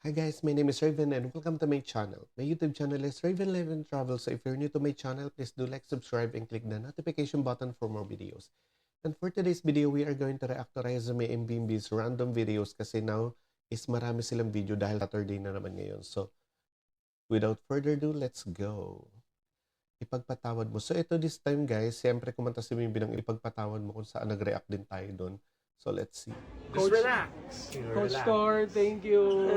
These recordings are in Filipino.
Hi guys, my name is Raven and welcome to my channel. My YouTube channel is Raven Live and Travel, so if you're new to my channel, please do like, subscribe, and click the notification button for more videos. And for today's video, we are going to react to Resume and Bimbi's random videos kasi now is marami silang video dahil Saturday na naman ngayon. So, without further ado, let's go. Ipagpatawad mo. So, ito this time guys, siyempre kumanta si Bimbi ng ipagpatawad mo kung saan nag-react din tayo doon. So, let's see. Just relax. Coach Relax. Tor, thank you.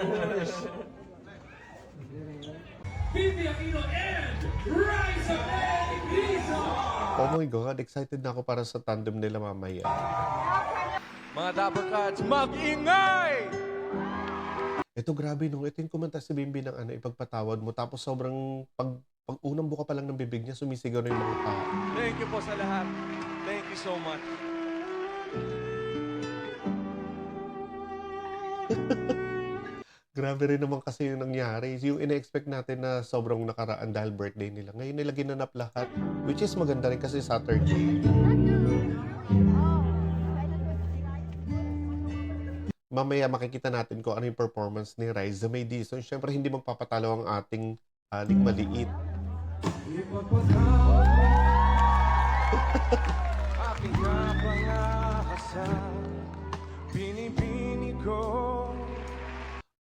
Bibi Aquino and Raisa Pizza! Oh my God, excited na ako para sa tandem nila mamaya. Mga Dapper Cats, mag-ingay! Ito grabe nung ito yung kumanta si Bimbi ng ipagpatawad mo tapos sobrang pag unang buka pa lang ng bibig niya sumisigaw na yung mga tao. Thank you po sa lahat. Thank you so much. Grabe rin naman kasi yung nangyari. Yung ina-expect natin na sobrang nakaraan dahil birthday nila. Ngayon nila ginanap lahat. Which is maganda rin kasi Saturday. Mamaya makikita natin kung ano yung performance ni Raisa May Dizon. Siyempre hindi magpapatalo ang ating aling maliit. Aking napangahasan, pinipini ko.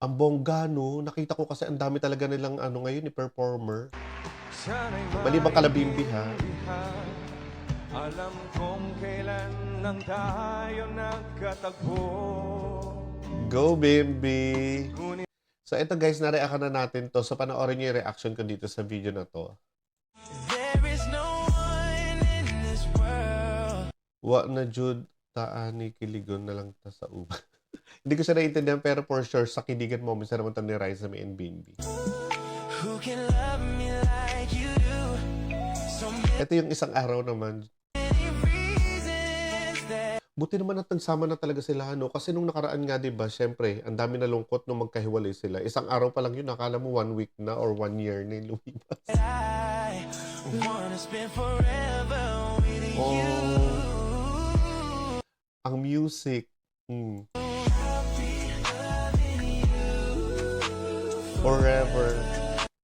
Ang bongga, no? Nakita ko kasi ang dami talaga nilang ngayon ni performer. Malibang kala Bimbi, ha? Alam kong kailan lang tayo nagkatagpo. Go, Bimbi! So, ito guys, na-reactan na natin to. So, panoorin niyo yung reaction ko dito sa video na to. There is no one in this world. Wa na jud taani kiligon na lang ta sa uba. Hindi ko siya naiintindihan pero for sure sa kiligan moments na naman to ni Raisa May and Bimbi. Who can love me like you do? So Ito yung isang araw naman. many reasons that Buti naman at nagsama na talaga sila, no? Kasi nung nakaraan nga, diba, syempre, ang dami na lungkot nung magkahiwalay sila. Isang araw pa lang yun, nakala mo 1 week na or 1 year na yung lumipas. I wanna spend forever with you. Oh, ang music. Forever.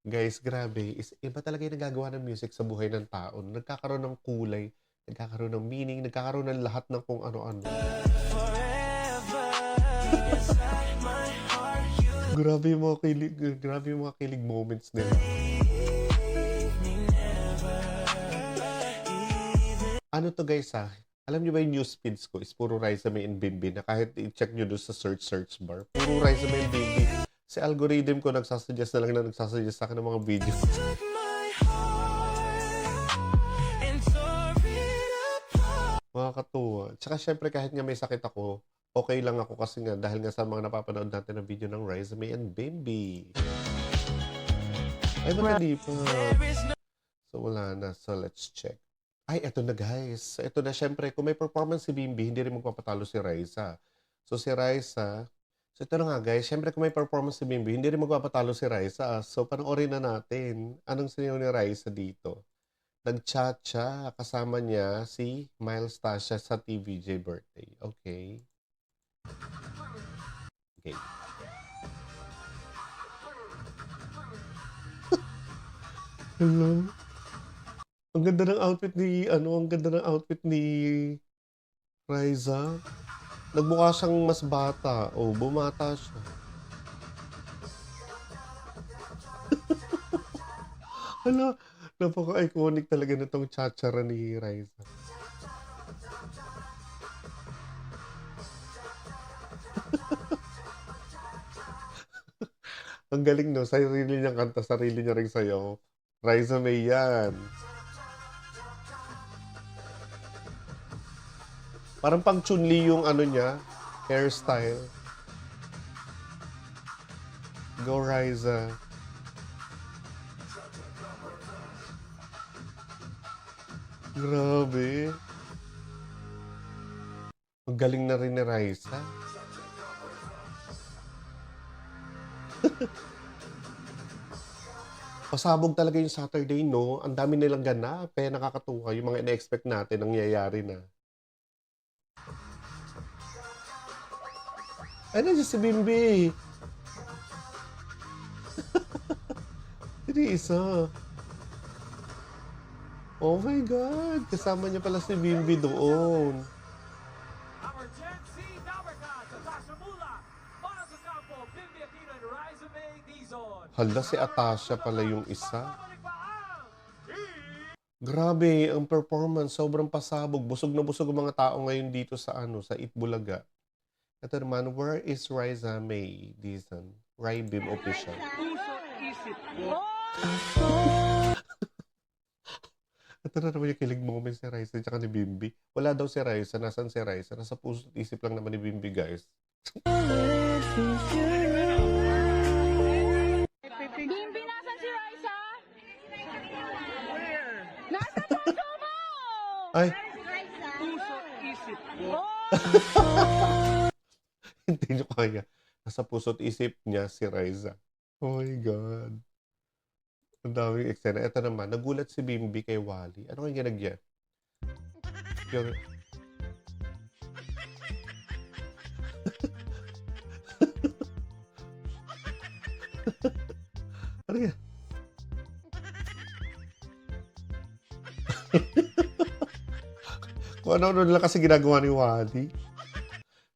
Guys, grabe. Iba talaga yung nagagawa ng music sa buhay ng tao. Nagkakaroon ng kulay, nagkakaroon ng meaning, nagkakaroon ng lahat ng kung ano-ano. Grabe yung mga kilig moments nila. Ano to guys Alam niyo ba yung news feeds ko is puro Raisa May and Bimbi na kahit i-check nyo doon sa search bar. Puro Raisa May and Bimbi. Si algorithm ko nagsasuggest na lang na nagsasuggest sa akin ng mga videos. Makakatuwa. Tsaka syempre kahit nga may sakit ako, okay lang ako kasi nga dahil nga sa mga napapanood natin ng video ng Raisa May and Bimbi. Ay, madali pa. So wala na. So let's check. Ay, eto na guys. Eto na syempre, kung may performance si Bimbi, hindi rin magpapatalo si Raisa. So si Raisa, so ito na nga guys, syempre kung may performance si Bimbi, hindi rin magpapatalo si Raisa. So panoorin na natin anong sinayaw ni Raisa dito. Nag-cha-cha, kasama niya si Miles Tasha sa TVJ birthday. Okay. Okay. Hello? Ang ganda ng outfit ni, Raisa. Nagmukha siyang mas bata. O, bumata siya. Hala, napaka-iconic talaga na tong cha-chara ni Raisa. Ang galing, no? Sarili niyang kanta, sarili niya rin sayaw. Raisa May yan. Parang pang Chun-Li yung niya, hairstyle. Go, Raisa. Grabe. Ang galing na rin ni Raisa. Pasabog talaga yung Saturday, no? Ang dami nilang ganap. Kaya nakakatuwa yung mga ina-expect natin nangyayari na. Ay, nandiyan si Bimbi. Hindi isa. Oh my God! Kasama niya pala si Bimbi doon. Our Gen Z Dabarkan sa Tasha Mula para sa kampo Bimbi Aquino and Rise of May Dizon. Hala, si Atasha pala yung isa. Babalik pa ang Grabe, ang performance, sobrang pasabog. Busog na busog ang mga tao ngayon dito sa sa Itbulaga. Ito naman, where is Riza May Dizon? Rybim official. Ito na naman yung kilig moment si Riza at ni Bimbi. Wala daw si Riza. Nasaan si Riza? Nasa puso at isip lang naman ni Bimbi, guys. Bimbi, nasan si Raisa? Nasa puso mo! Ay! Puso, isip ko. Hindi nyo kaya. Nasa puso at isip niya si Riza. Oh my God. Ang daming eksena. Ito naman, nagulat si Bimbi kay Wally. Ano kaya ginagya? Yung... ano yan? Kung ano-ano lang kasi ginagawa ni Wally.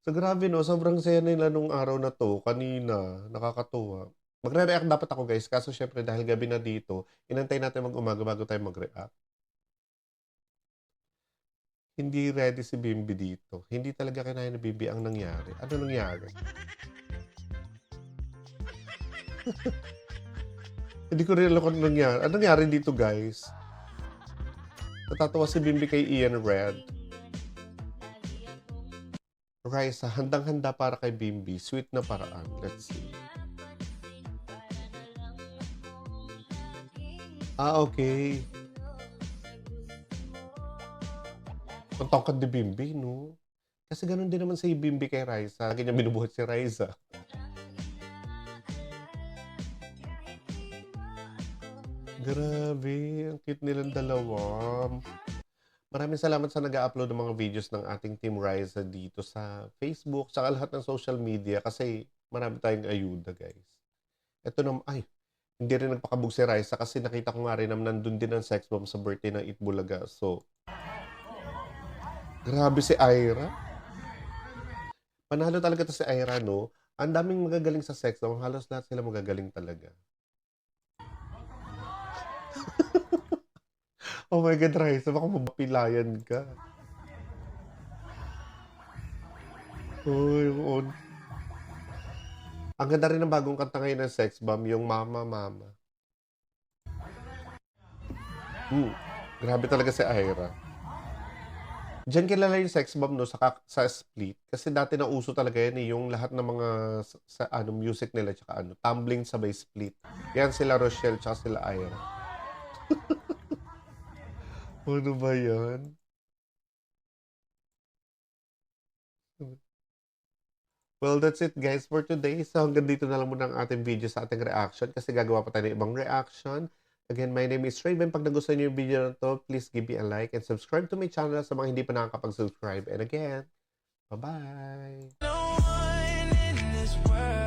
So grabe no, sobrang saya nila nung araw na to, kanina, nakakatuwa. Magre-react dapat ako guys, kaso syempre dahil gabi na dito, inantay natin mag-umaga bago tayo mag-react. Hindi ready si Bimbi dito. Hindi talaga kinaya ni Bimbi ang nangyari. Ano nangyari? Hindi ko rin alam kung ano nangyari. Ano nangyari dito guys? Natatawa si Bimbi kay Ian Red. Raisa, handang-handa para kay Bimbi. Sweet na paraan. Let's see. Ah, okay. Ang tangkad ni Bimbi, no? Kasi ganun din naman si Bimbi kay Raisa. Lagi niya binubuhat si Raisa. Grabe, ang cute nilang dalawa. Maraming salamat sa nag-upload ng mga videos ng ating Team Raisa dito sa Facebook, sa lahat ng social media kasi marami tayong ayuda, guys. Ito naman, ay, hindi rin nagpakabog si Raisa kasi nakita ko nga rin na nandun din ang sex bomb sa birthday ng Itbulaga. So, grabe si Ira. Panalo talaga to si Ira, no? Ang daming magagaling sa sex bomb. Halos lahat sila magagaling talaga. Oh my God, Raisa, baka mapilayan ka. Uy, on. Ang ganda rin ng bagong kanta ngayon ng Sex Bomb, yung Mama Mama. Grabe talaga si Ira. Diyan kilala yung Sex Bomb no, sa Split. Kasi dati nauso talaga yan yung lahat ng mga music nila tsaka tumbling sabay Split. Yan sila Rochelle tsaka sila Ira. Ano ba yan? Well, that's it guys for today. So hanggang dito na lang muna ang ating video sa ating reaction kasi gagawa pa tayo ng ibang reaction. Again, my name is Raven. Pag nagustuhan niyo yung video na to, please give me a like and subscribe to my channel sa mga hindi pa nakakapag-subscribe. And again, bye-bye! No one in this world